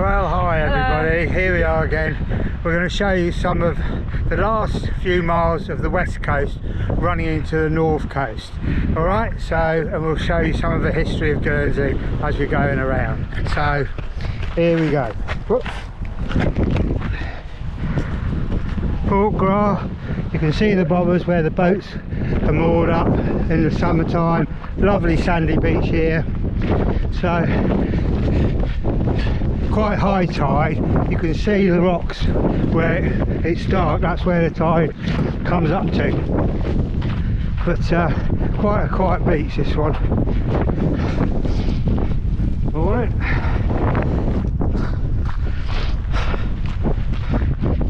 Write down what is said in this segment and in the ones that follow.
Well, hi everybody. Hello. Here we are again. We're going to show you some of the last few miles of the west coast running into the north coast. Alright, and we'll show you some of the history of Guernsey as we're going around. So, here we go. Whoops. Port Grat, you can see the bobbers where the boats are moored up in the summertime. Lovely sandy beach here. So, quite high tide, you can see the rocks where it's dark, that's where the tide comes up to. But quite a quiet beach, this one. Alright.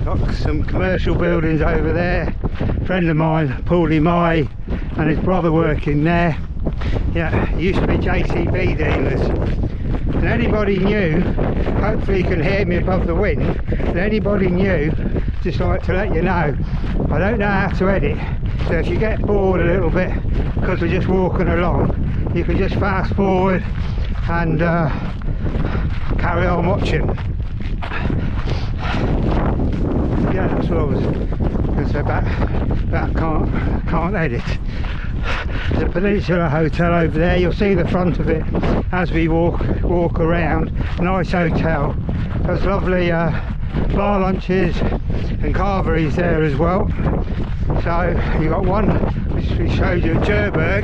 Got some commercial buildings over there. A friend of mine, Paulie Mai, and his brother working there. Yeah, it used to be JCB dealers. And anybody new, hopefully you can hear me above the wind, and anybody new, just like to let you know, I don't know how to edit, so if you get bored a little bit because we're just walking along, you can just fast forward and carry on watching. Yeah, that's what I was going to say about can't edit. There's a Peninsula Hotel over there, you'll see the front of it as we walk around. Nice hotel, there's lovely bar lunches and carveries there as well. So you've got one which we showed you at Cherbourg,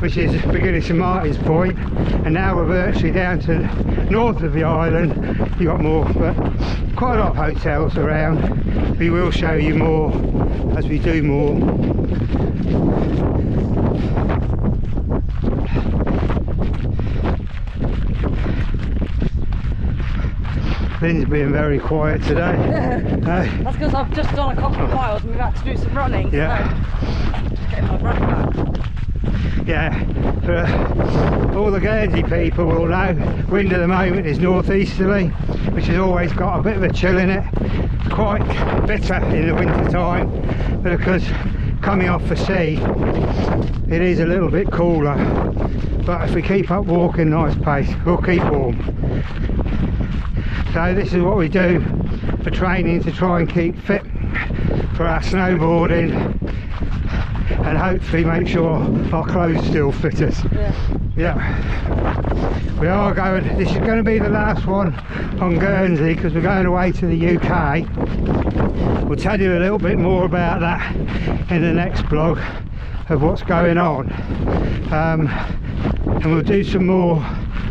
which is beginning St Martin's Point, and now we're virtually down to north of the island. You've got more, but quite a lot of hotels around. We will show you more as we do more. Lynn's been very quiet today. That's because I've just done a couple of miles and we've had to do some running. Yeah. So just getting my breath back. Yeah, for all the Guernsey people will know, wind at the moment is northeasterly, which has always got a bit of a chill in it. Quite bitter in the winter time, but because coming off the sea, it is a little bit cooler. But if we keep up walking nice pace, we'll keep warm. So this is what we do for training to try and keep fit for our snowboarding, and hopefully make sure our clothes still fit us. Yeah. We are going, this is going to be the last one on Guernsey because we're going away to the UK. We'll tell you a little bit more about that in the next vlog of what's going on. And we'll do some more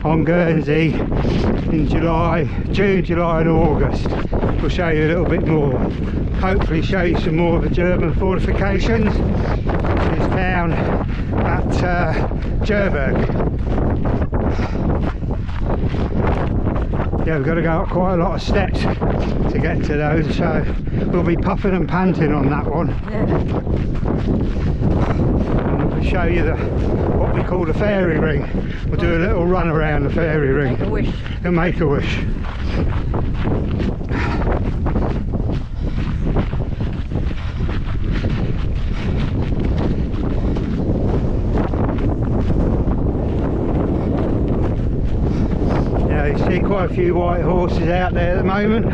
on Guernsey in June, July and August. We'll show you a little bit more. Hopefully show you some more of the German fortifications, which is down at Cherbourg. Yeah, we've got to go up quite a lot of steps to get to those, so we'll be puffing and panting on that one. And we'll show you what we call the fairy ring. We'll do a little run around the fairy ring. Make a wish. And make a wish. You see quite a few white horses out there at the moment.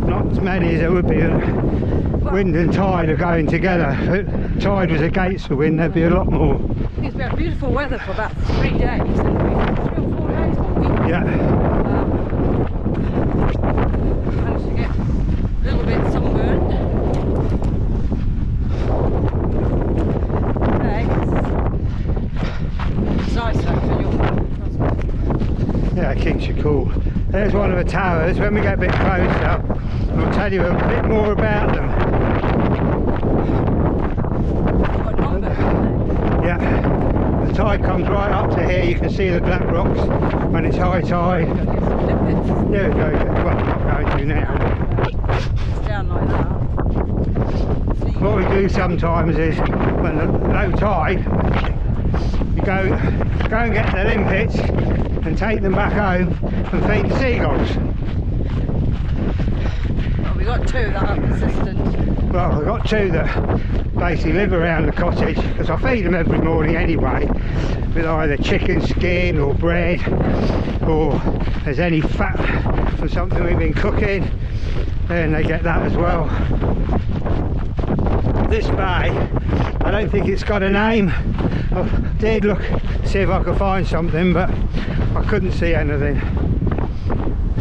Not as many as there would be. Wind and tide are going together. If tide was against the wind, there'd be a lot more. It's been beautiful weather for about 3 days, haven't we? 3 or 4 days, haven't we? Yeah. Managed to get a little bit sunburned. It's nice actually. Yeah, it keeps you cool. There's one of the towers. When we get a bit closer, we'll tell you a bit more about them. Yeah, the tide comes right up to here. You can see the black rocks when it's high tide. Yeah, well, not going to now. It's down like that. What we do sometimes is, when the low tide, you go and get the limpets and take them back home and feed the seagulls. We've got two that are persistent. Well, I've got two that basically live around the cottage, because I feed them every morning anyway, with either chicken skin or bread, or if there's any fat from something we've been cooking, then they get that as well. This bay, I don't think it's got a name. I did look, see if I could find something, but I couldn't see anything.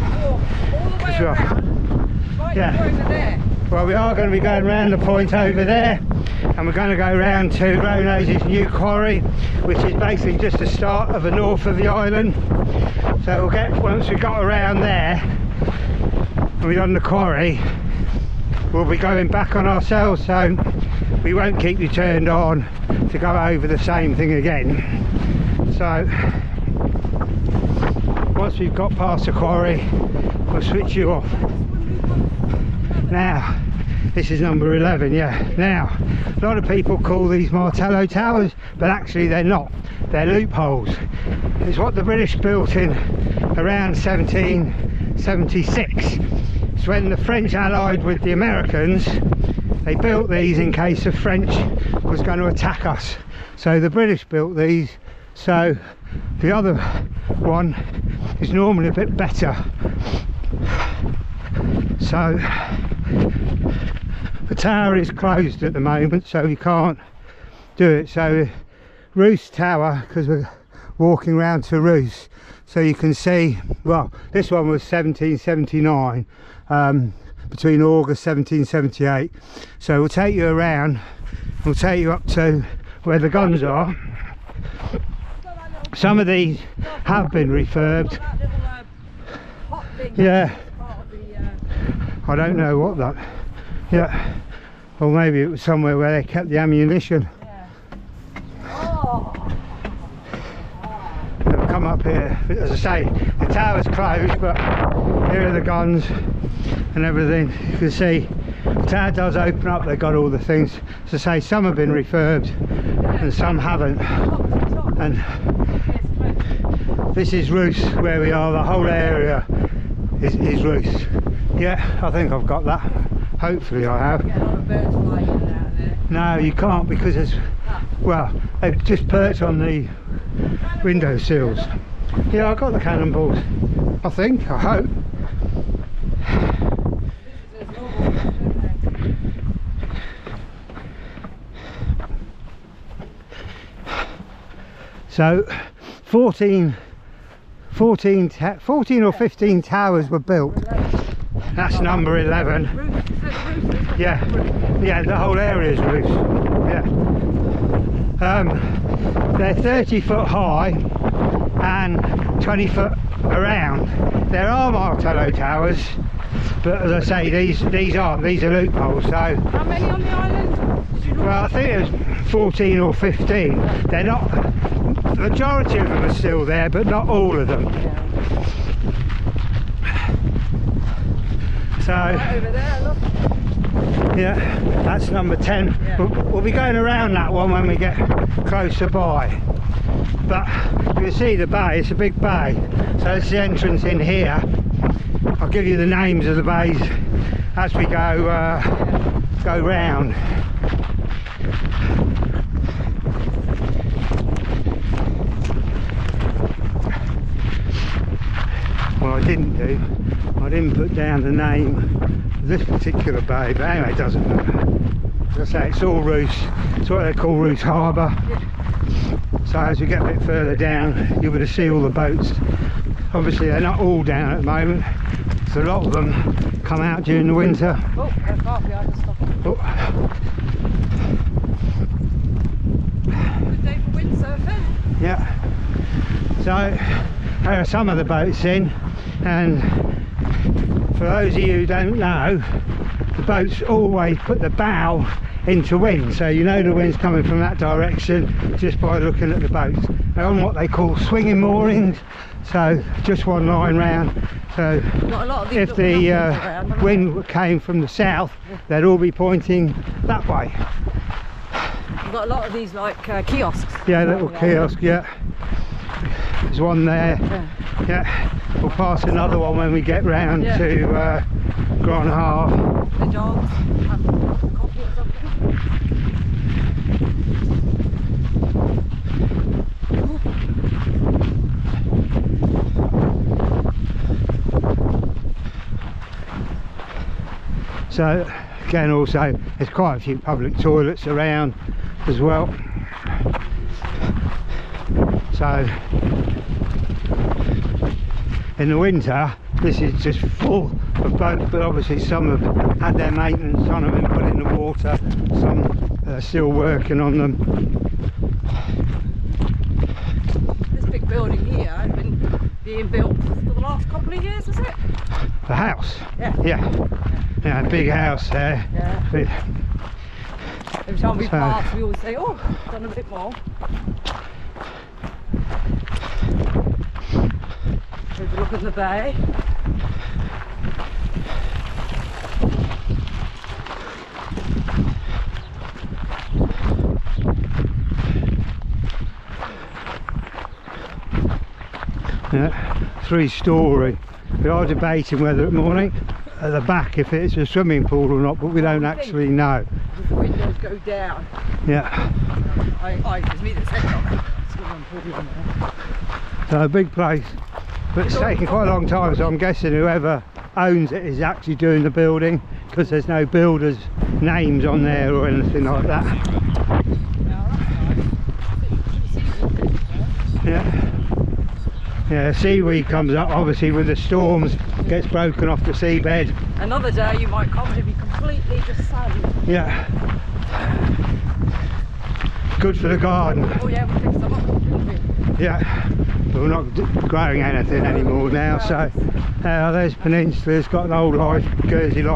All the way around, right over there. Well, we are going to be going round the point over there, and we're going to go round to Ronose's new quarry, which is basically just the start of the north of the island. So we'll get, once we got around there and we've done the quarry, we'll be going back on ourselves, so we won't keep you turned on to go over the same thing again. So once we've got past the quarry, we'll switch you off. Now, this is number 11, yeah. Now, a lot of people call these Martello towers, but actually they're not. They're loopholes. It's what the British built in around 1776. It's when the French allied with the Americans. They built these in case the French was going to attack us. So the British built these, so the other one is normally a bit better. So the tower is closed at the moment, so you can't do it. So Roost Tower, because we're walking around to Roost, so you can see, well, this one was 1779, between August 1778. So we'll take you around, we'll take you up to where the guns are. Some of these have been refurbed. Yeah, I don't know what that, yeah, or maybe it was somewhere where they kept the ammunition. They've come up here, as I say, the tower's closed, but here are the guns and everything. You can see the tower does open up, they've got all the things. As I say, some have been refurbed and some haven't. And this is Roost, where we are, the whole area is Roost. Yeah, I think I've got that. Hopefully I have. No, you can't, because there's, well, they've just perched on the window sills. Yeah, I've got the cannonballs. I think, I hope. So 14 or 15 towers were built. That's number 11. Yeah, yeah, the whole area is roofs. Yeah. They're 30 foot high and 20 foot around. There are Martello towers, but as I say, these aren't. These are loopholes. So how many on the island? Well, I think it was 14 or 15. They're not. The majority of them are still there, but not all of them. So, right over there, look. yeah, that's number 10. Yeah. We'll be going around that one when we get closer by. But you can see the bay, it's a big bay. So it's the entrance in here. I'll give you the names of the bays as we go round. What I didn't put down the name of this particular bay, but anyway, it doesn't matter. As I say, it's all Roost. It's what they call Roost Harbour. So as we get a bit further down, you're going to see all the boats. Obviously they're not all down at the moment, so a lot of them come out during the winter. Oh, there's car behind us. Oh. Good day for windsurfing. Yeah. So there are some of the boats in, and for those of you who don't know, the boats always put the bow into wind, so you know the wind's coming from that direction just by looking at the boats. They're on what they call swinging moorings, so just one line round. So if the wind came from the south, they'd all be pointing that way. We've got a lot of these like kiosks. Yeah, little kiosks, yeah. There's one there. Yeah. we'll pass another one when we get round Yeah. to Grat Harbour. The dogs have coffee or something. So again, also there's quite a few public toilets around as well. So in the winter this is just full of boats, but obviously some have had their maintenance on them and put in the water, some are still working on them. This big building here has been being built for the last couple of years, is it? The house? Yeah. Yeah, big house there. Yeah. With- Every time we So- pass, we always say, "Oh, done a bit more." Here's a look at the bay. Yeah, 3-storey. We are debating whether at morning at the back if it's a swimming pool or not, but we don't actually know. The windows go down. Yeah, It's me that said that. so a big place, but it's taking quite a long time, so I'm guessing whoever owns it is actually doing the building, because there's no builders' names on there or anything like that. Yeah. Yeah, seaweed comes up obviously with the storms, gets broken off the seabed. Another day you might come and it'll be completely just sand. Yeah. Good for the garden. Oh yeah, we picked some up, didn't we? Yeah. But we're not growing anything anymore now, so there's Peninsula, it's got an old life, Guernsey life.